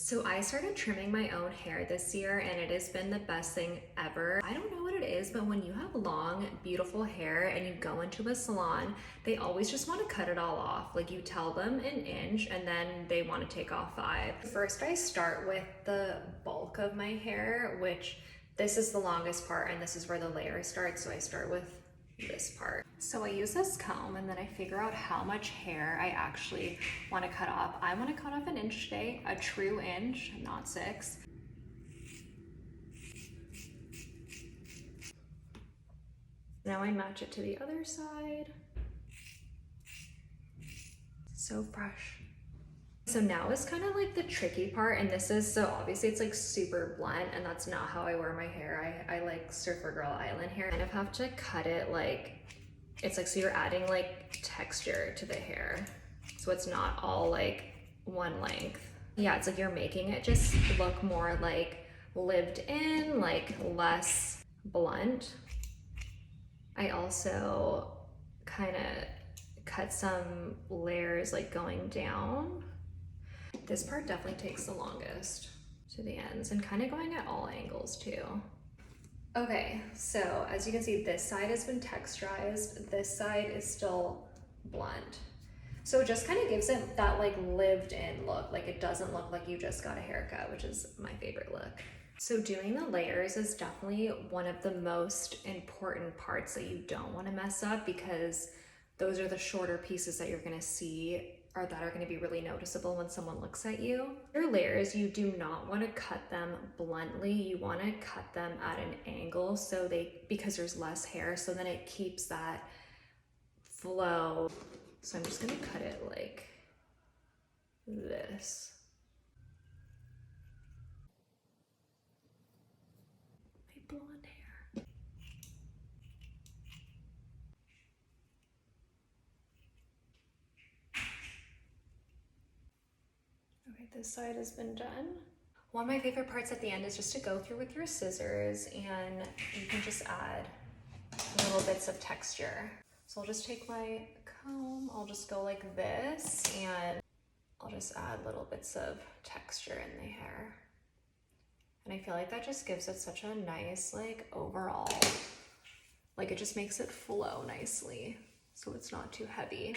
So I started trimming my own hair this year and it has been the best thing ever. I don't know what it is, but when you have long, beautiful hair and you go into a salon, they always just want to cut it all off. Like you tell them an inch and then they want to take off 5. First, I start with the bulk of my hair, which this is the longest part and this is where the layer starts. So I start with this part. So I use this comb and then I figure out how much hair I actually want to cut off. I want to cut off an inch today, a true inch, not 6. Now I match it to the other side. So fresh. So now is kind of like the tricky part, and this is, so obviously it's like super blunt and that's not how I wear my hair. I like surfer girl island hair. I kind of have to cut it like, it's like, so you're adding like texture to the hair. So it's not all like one length. Yeah, it's like you're making it just look more like lived in, like less blunt. I also kind of cut some layers like going down. This part definitely takes the longest to the ends and kind of going at all angles too. Okay, so as you can see, this side has been texturized. This side is still blunt. So it just kind of gives it that like lived in look. Like it doesn't look like you just got a haircut, which is my favorite look. So doing the layers is definitely one of the most important parts that you don't want to mess up, because those are the shorter pieces that you're going to see or that are going to be really noticeable when someone looks at you. Your layers, you do not want to cut them bluntly. You want to cut them at an angle so because there's less hair, so then it keeps that flow. So I'm just going to cut it like this. My blonde hair. Okay, this side has been done. One of my favorite parts at the end is just to go through with your scissors and you can just add little bits of texture. So I'll just take my comb, I'll just go like this and I'll just add little bits of texture in the hair. And I feel like that just gives it such a nice like overall, like it just makes it flow nicely so it's not too heavy.